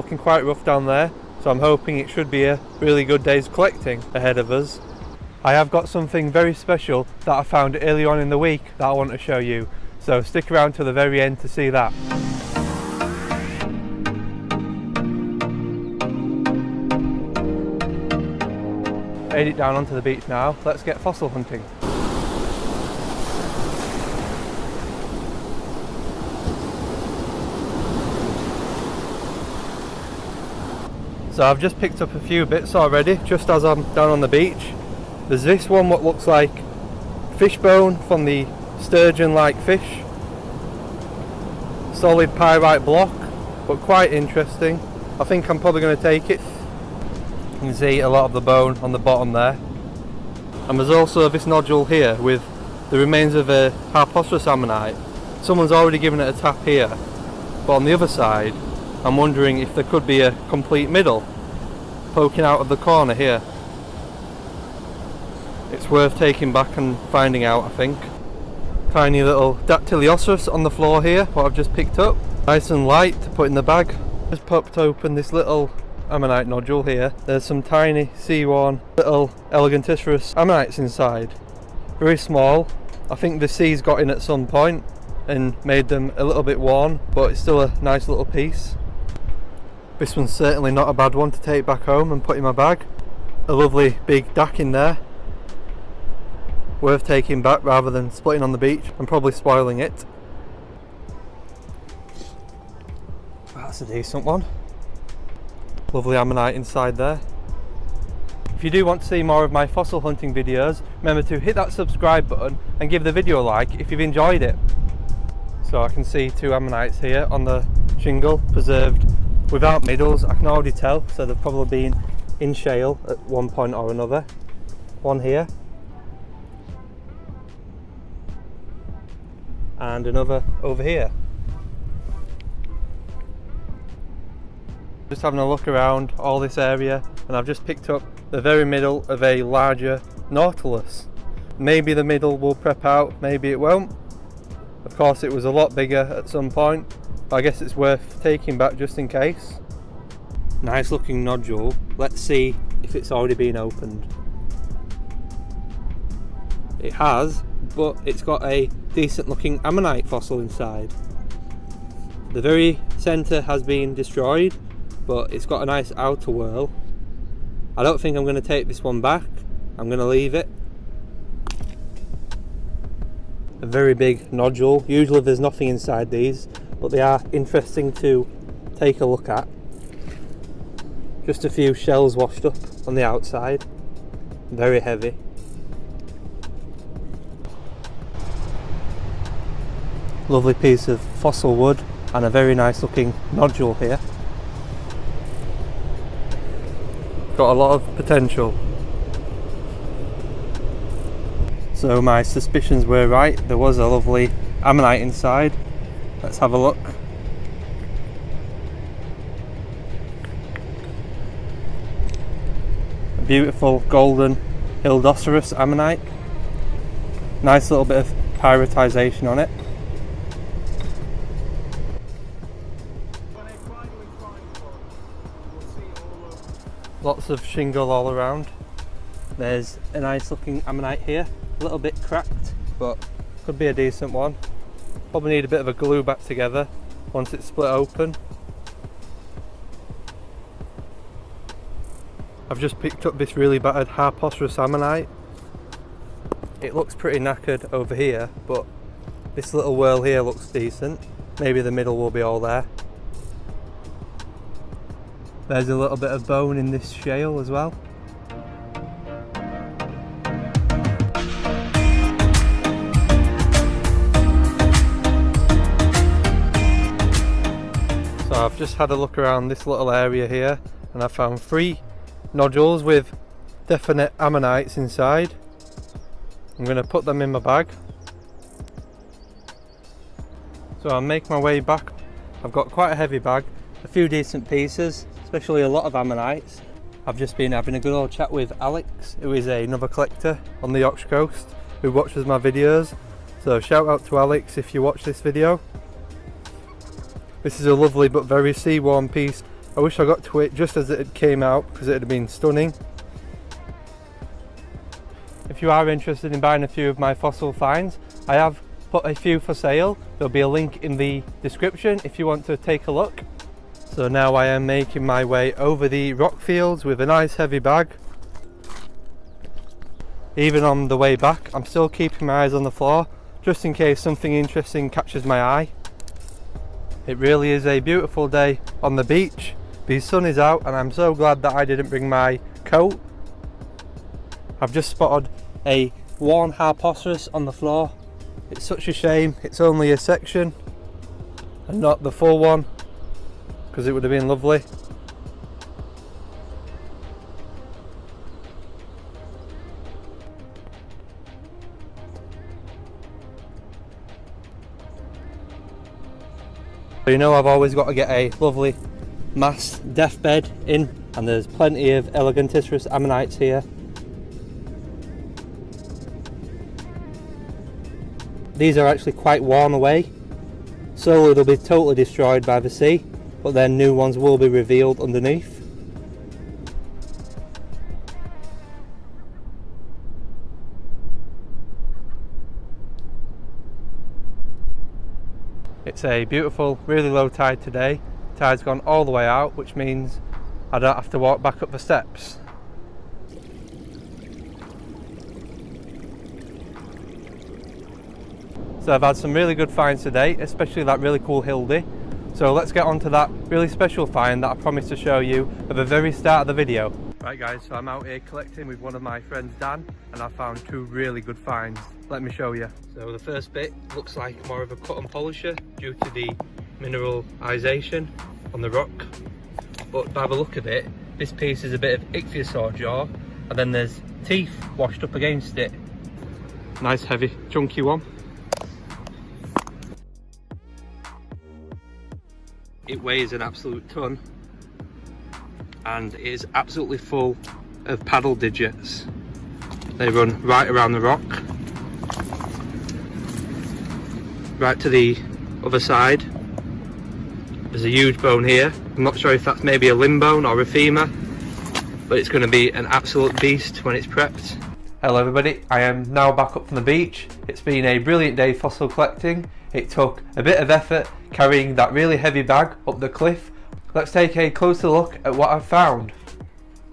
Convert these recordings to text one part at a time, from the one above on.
Looking quite rough down there, so I'm hoping it should be a really good day's collecting ahead of us. I have got something very special that I found early on in the week that I want to show you, so stick around to the very end to see that. Made it down onto the beach now, let's get fossil hunting. So I've just picked up a few bits already, just as I'm down on the beach. There's this one what looks like fish bone from the sturgeon-like fish. Solid pyrite block, but quite interesting. I think I'm probably going to take it. You can see a lot of the bone on the bottom there. And there's also this nodule here with the remains of a Harposterus ammonite. Someone's already given it a tap here, but on the other side I'm wondering if there could be a complete middle poking out of the corner here. It's worth taking back and finding out, I think. Tiny little Ichthyosaurs on the floor here, what I've just picked up. Nice and light to put in the bag. Just popped open this little ammonite nodule here. There's some tiny sea-worn little Ichthyosaurs ammonites inside. Very small. I think the sea's got in at some point and made them a little bit worn, but it's still a nice little piece. This one's certainly not a bad one to take back home and put in my bag. A lovely big dac in there. Worth taking back rather than splitting on the beach and probably spoiling it. That's a decent one. Lovely ammonite inside there. If you do want to see more of my fossil hunting videos, remember to hit that subscribe button and give the video a like if you've enjoyed it. So I can see two ammonites here on the shingle, preserved without middles. I can already tell, so they've probably been in shale at one point or another. One here. And another over here. Just having a look around all this area, and I've just picked up the very middle of a larger nautilus. Maybe the middle will prep out, maybe it won't. Of course it was a lot bigger at some point, but I guess it's worth taking back just in case. Nice looking nodule. Let's see if it's already been opened. It has, but it's got a decent looking ammonite fossil inside. The very centre has been destroyed, but it's got a nice outer whorl. I don't think I'm going to take this one back. I'm going to leave it. A very big nodule. Usually there's nothing inside these, but they are interesting to take a look at. Just a few shells washed up on the outside. Very heavy. Lovely piece of fossil wood and a very nice looking nodule here. Got a lot of potential. So my suspicions were right, there was a lovely ammonite inside. Let's have a look. A beautiful golden Ichthyosaurs ammonite. Nice little bit of pyritisation on it. Lots of shingle all around. There's a nice looking ammonite here, a little bit cracked, but could be a decent one. Probably need a bit of a glue back together once it's split open. I've just picked up this really battered Harposterus ammonite. It looks pretty knackered over here, but this little whorl here looks decent. Maybe the middle will be all there. There's a little bit of bone in this shale as well. So I've just had a look around this little area here and I found 3 nodules with definite ammonites inside. I'm going to put them in my bag. So I'll make my way back. I've got quite a heavy bag, a few decent pieces, especially a lot of ammonites. I've just been having a good old chat with Alex, who is another collector on the Yorkshire coast, who watches my videos. So shout out to Alex if you watch this video. This is a lovely but very sea-worn piece I wish I got to it just as it came out because it would have been stunning. If you are interested in buying a few of my fossil finds, I have put a few for sale. There'll be a link in the description if you want to take a look. So now I am making my way over the rock fields with a nice heavy bag. Even on the way back, I'm still keeping my eyes on the floor just in case something interesting catches my eye. It really is a beautiful day on the beach. The sun is out and I'm so glad that I didn't bring my coat. I've just spotted a worn harposaurus on the floor. It's such a shame it's only a section and not the full one, because it would have been lovely. So you know I've always got to get a lovely mass deathbed in, and there's plenty of Elegantissurus ammonites here. These are actually quite worn away. Slowly they'll be totally destroyed by the sea, but then new ones will be revealed underneath. It's a beautiful, really low tide today. Tide's gone all the way out, which means I don't have to walk back up the steps. So I've had some really good finds today, especially that really cool Hildy. So let's get on to that really special find that I promised to show you at the very start of the video. Right guys, so I'm out here collecting with one of my friends Dan, and I found two really good finds. Let me show you. So the first bit looks like more of a cut and polisher due to the mineralization on the rock. But by the look of it, this piece is a bit of Ichthyosaur jaw, and then there's teeth washed up against it. Nice heavy chunky one. It weighs an absolute ton and it is absolutely full of paddle digits. They run right around the rock, right to the other side. There's a huge bone here. I'm not sure if that's maybe a limb bone or a femur, but it's going to be an absolute beast when it's prepped. Hello everybody, I am now back up from the beach. It's been a brilliant day fossil collecting. It took a bit of effort carrying that really heavy bag up the cliff. Let's take a closer look at what I've found.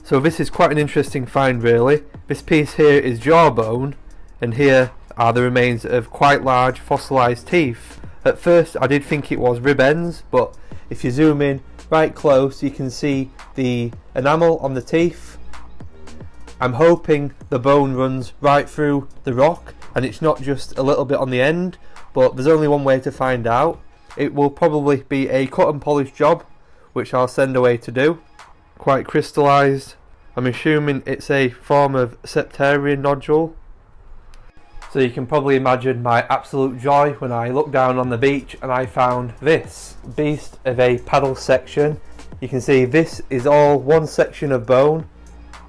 So this is quite an interesting find really. This piece here is jawbone, and here are the remains of quite large fossilised teeth. At first I did think it was rib ends, but if you zoom in right close you can see the enamel on the teeth. I'm hoping the bone runs right through the rock and it's not just a little bit on the end, but there's only one way to find out. It will probably be a cut and polish job, which I'll send away to do. Quite crystallised. I'm assuming it's a form of septarian nodule. So you can probably imagine my absolute joy when I looked down on the beach and I found this beast of a paddle section. You can see this is all one section of bone.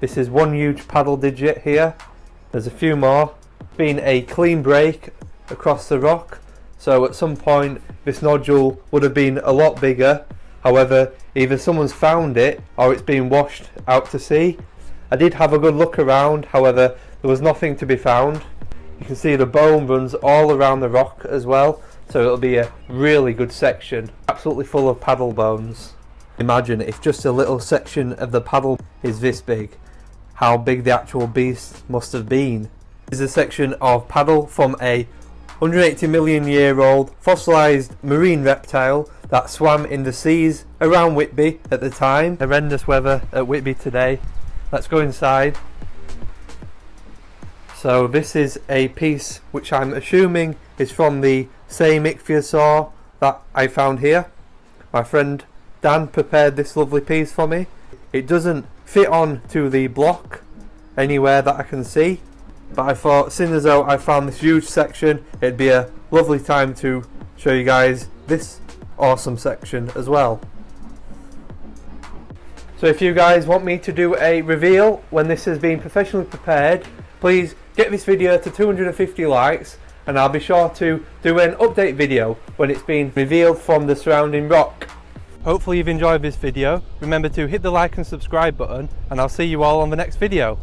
This is one huge paddle digit here. There's a few more. Been a clean break across the rock, so at some point this nodule would have been a lot bigger. However, either someone's found it or it's been washed out to sea. I did have a good look around, however there was nothing to be found. You can see the bone runs all around the rock as well, so it'll be a really good section, absolutely full of paddle bones. Imagine if just a little section of the paddle is this big, how big the actual beast must have been. This is a section of paddle from a 180 million year old fossilised marine reptile that swam in the seas around Whitby at the time. Horrendous weather at Whitby today. Let's go inside. So this is a piece which I'm assuming is from the same Ichthyosaur that I found here. My friend Dan prepared this lovely piece for me. It doesn't fit on to the block anywhere that I can see, but I thought, seeing as though I found this huge section, it'd be a lovely time to show you guys this awesome section as well. So if you guys want me to do a reveal when this has been professionally prepared, please get this video to 250 likes and I'll be sure to do an update video when it's been revealed from the surrounding rock. Hopefully you've enjoyed this video. Remember to hit the like and subscribe button, and I'll see you all on the next video.